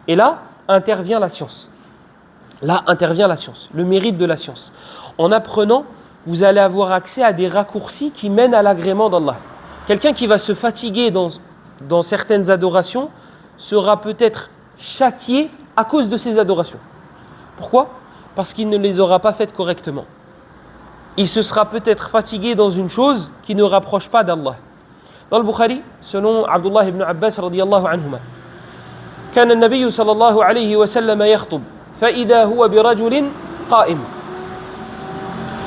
Et là intervient la science. Là intervient la science, le mérite de la science. En apprenant, vous allez avoir accès à des raccourcis qui mènent à l'agrément d'Allah. Quelqu'un qui va se fatiguer dans certaines adorations sera peut-être châtié à cause de ces adorations. Pourquoi ? Parce qu'il ne les aura pas faites correctement. Il se sera peut-être fatigué dans une chose qui ne rapproche pas d'Allah. Dans le Bukhari, selon Abdullah ibn Abbas radiyallahu anhuma, كان النبي صلى الله عليه وسلم يخطب فإذا هو برجل قائم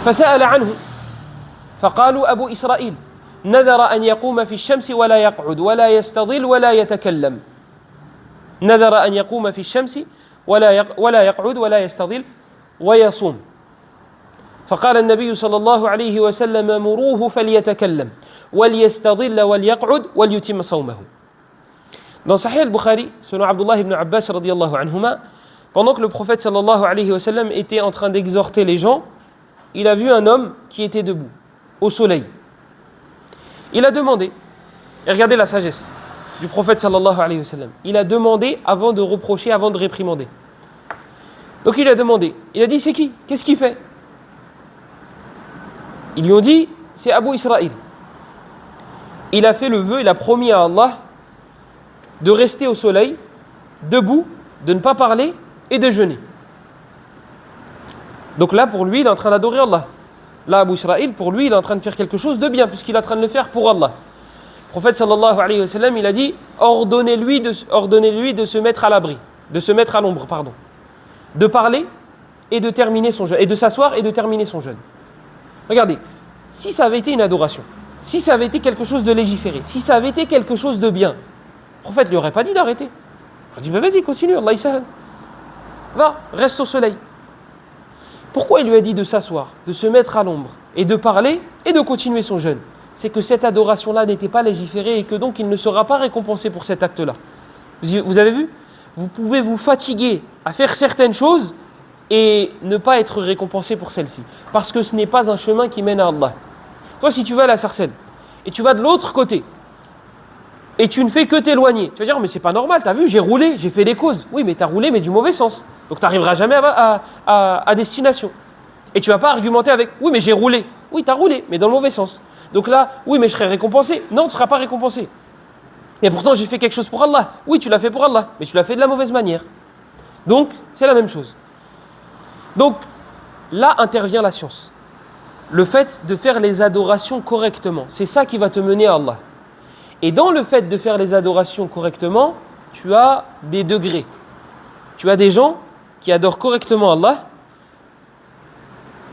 فسأل عنه فقالوا أبو إسرائيل نذر أن يقوم في الشمس ولا يقعد ولا يستظل ولا يتكلم نذر أن يقوم في الشمس ولا يقعد ولا يستظل ويصوم فقال النبي صلى الله عليه وسلم مروه فليتكلم وليستظل وليقعد وليتم صومه. Dans Sahih al-Bukhari, selon Abdullah ibn Abbas radiyallahu anhuma, pendant que le prophète sallallahu alayhi wa sallam était en train d'exhorter les gens, il a vu un homme qui était debout, au soleil. Il a demandé, et regardez la sagesse du prophète sallallahu alayhi wa sallam, il a demandé avant de reprocher, avant de réprimander. Donc il a demandé, il a dit c'est qui ? Qu'est-ce qu'il fait ? Ils lui ont dit c'est Abu Israël. Il a fait le vœu, il a promis à Allah de rester au soleil, debout, de ne pas parler et de jeûner. Donc là, pour lui, il est en train d'adorer Allah. Là, Abu Israël, pour lui, il est en train de faire quelque chose de bien, puisqu'il est en train de le faire pour Allah. Le prophète sallallahu alayhi wa sallam, il a dit ordonnez-lui de se mettre à l'abri, de se mettre à l'ombre, pardon, de parler et de terminer son jeûne, et de s'asseoir et de terminer son jeûne. Regardez, si ça avait été une adoration, si ça avait été quelque chose de légiféré, si ça avait été quelque chose de bien, le prophète ne lui aurait pas dit d'arrêter. Il aurait dit, vas-y, continue, Allah yisahal. Va, reste au soleil. Pourquoi il lui a dit de s'asseoir, de se mettre à l'ombre, et de parler, et de continuer son jeûne ? C'est que cette adoration-là n'était pas légiférée, et que donc il ne sera pas récompensé pour cet acte-là. Vous avez vu ? Vous pouvez vous fatiguer à faire certaines choses, et ne pas être récompensé pour celle-ci. Parce que ce n'est pas un chemin qui mène à Allah. Toi, si tu vas à la Sarcelles, et tu vas de l'autre côté, et tu ne fais que t'éloigner, tu vas dire, mais c'est pas normal, t'as vu, j'ai roulé, j'ai fait des causes. Oui, mais t'as roulé, mais du mauvais sens. Donc tu n'arriveras jamais à destination. Et tu vas pas argumenter avec, oui, mais j'ai roulé. Oui, t'as roulé, mais dans le mauvais sens. Donc là, oui, mais je serai récompensé. Non, tu ne seras pas récompensé. Mais pourtant, j'ai fait quelque chose pour Allah. Oui, tu l'as fait pour Allah, mais tu l'as fait de la mauvaise manière. Donc, c'est la même chose. Donc, là intervient la science. Le fait de faire les adorations correctement, c'est ça qui va te mener à Allah. Et dans le fait de faire les adorations correctement, tu as des degrés. Tu as des gens qui adorent correctement Allah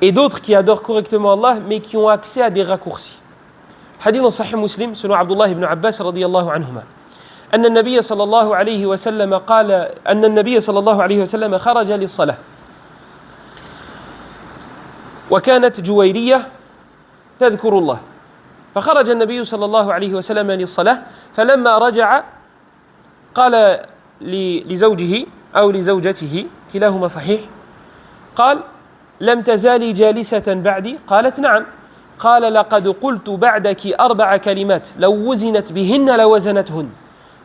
et d'autres qui adorent correctement Allah mais qui ont accès à des raccourcis. Hadith dans Sahih Muslim, selon Abdullah ibn Abbas radiyallahu anhuma. أن النبي صلى الله عليه وسلم قال أن النبي صلى الله عليه وسلم خرج للصلاة وكانت جويرية تذكر الله فخرج النبي صلى الله عليه وسلم للصلاة فلما رجع قال لزوجه أو لزوجته كلاهما صحيح قال لم تزالي جالسة بعدي قالت نعم قال لقد قلت بعدك 4 كلمات لو وزنت بهن لوزنتهن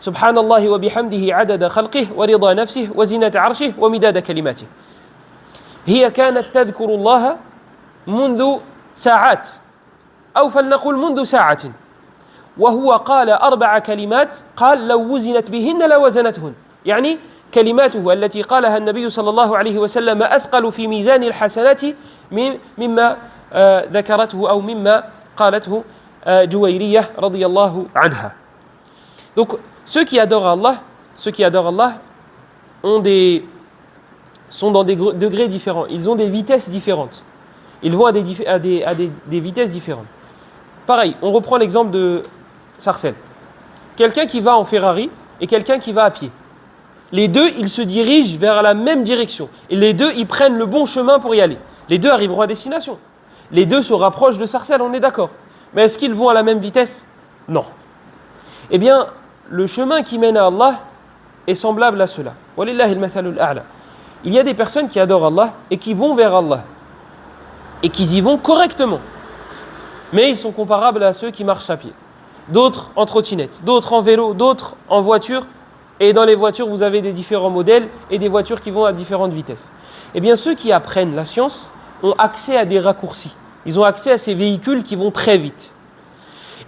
سبحان الله وبحمده عدد خلقه ورضا نفسه وزنة عرشه ومداد كلماته هي كانت تذكر الله منذ ساعات أو فلنقل منذ ساعة وهو قال 4 كلمات قال لو وزنت بهن لوزنتهن يعني كلماته التي قالها النبي صلى الله عليه وسلم أثقل في ميزان الحسنات مما ذكرته أو مما قالته جويرية رضي الله عنها. Donc ceux qui adorent Allah sont dans des degrés différents, ils ont des vitesses différentes. Ils vont à des vitesses différentes. Pareil, on reprend l'exemple de Sarcelles. Quelqu'un qui va en Ferrari et quelqu'un qui va à pied. Les deux, ils se dirigent vers la même direction. Et les deux, ils prennent le bon chemin pour y aller. Les deux arriveront à destination. Les deux se rapprochent de Sarcelles, on est d'accord. Mais est-ce qu'ils vont à la même vitesse ? Non. Eh bien, le chemin qui mène à Allah est semblable à cela. Walillahi al-mathalul a'la. Il y a des personnes qui adorent Allah et qui vont vers Allah. Et qui y vont correctement. Mais ils sont comparables à ceux qui marchent à pied. D'autres en trottinette, d'autres en vélo, d'autres en voiture, Et dans les voitures, vous avez des différents modèles et des voitures qui vont à différentes vitesses. Eh bien, ceux qui apprennent la science ont accès à des raccourcis. Ils ont accès à ces véhicules qui vont très vite.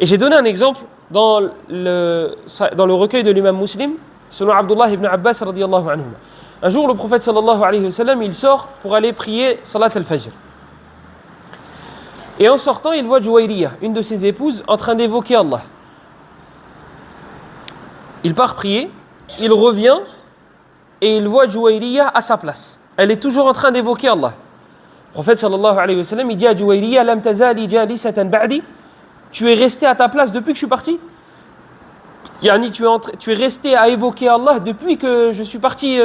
Et j'ai donné un exemple dans le recueil de l'imam Muslim, selon Abdullah ibn Abbas radiyallahu anhu. Un jour, le prophète sallallahu alayhi wa sallam, il sort pour aller prier Salat al-Fajr. Et en sortant, il voit Juwayriya, une de ses épouses, en train d'évoquer Allah. Il part prier, il revient et il voit Juwayriya à sa place. Elle est toujours en train d'évoquer Allah. Le prophète sallallahu alayhi wa sallam, il dit à Juwayriya, Lam tazali jalisatan ba'di, tu es resté à ta place depuis que je suis parti. Yani, tu es resté à évoquer Allah depuis que je suis parti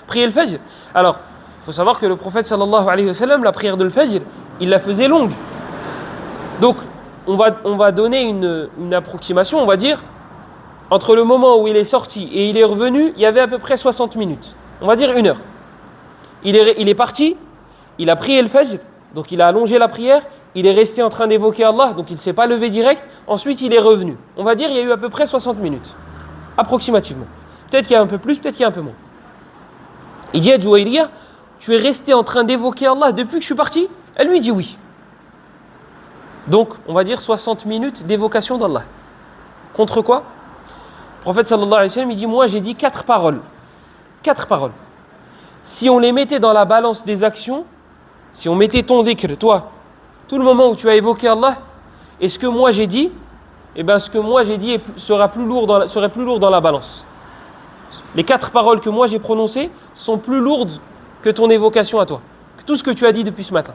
prier le Fajr. Alors, il faut savoir que le prophète sallallahu alayhi wa sallam, la prière de le Fajr, il la faisait longue. Donc, on va donner une approximation, on va dire, entre le moment où il est sorti et il est revenu, il y avait à peu près 60 minutes. On va dire 1 heure. Il est parti, il a prié le Fajr, donc il a allongé la prière, il est resté en train d'évoquer Allah, donc il ne s'est pas levé direct, ensuite il est revenu. On va dire qu'il y a eu à peu près 60 minutes, approximativement. Peut-être qu'il y a un peu plus, peut-être qu'il y a un peu moins. Il dit à Juwayriya, tu es resté en train d'évoquer Allah depuis que je suis parti? Elle lui dit oui. Donc, on va dire 60 minutes d'évocation d'Allah. Contre quoi? Le prophète sallallahu alayhi wa sallam, il dit, moi j'ai dit 4 paroles. 4 paroles. Si on les mettait dans la balance des actions, si on mettait ton dhikr, toi, tout le moment où tu as évoqué Allah, et ce que moi j'ai dit, eh bien ce que moi j'ai dit serait plus lourd dans la balance. Les 4 paroles que moi j'ai prononcées sont plus lourdes que ton évocation à toi, que tout ce que tu as dit depuis ce matin.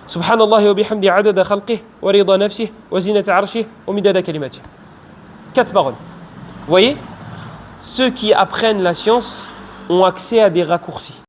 Subhanallah wa bihamdi adada khalqih wa rida nafsih wa zinata arshih wa midada kalimatih. 4 paroles. Vous voyez, ceux qui apprennent la science ont accès à des raccourcis.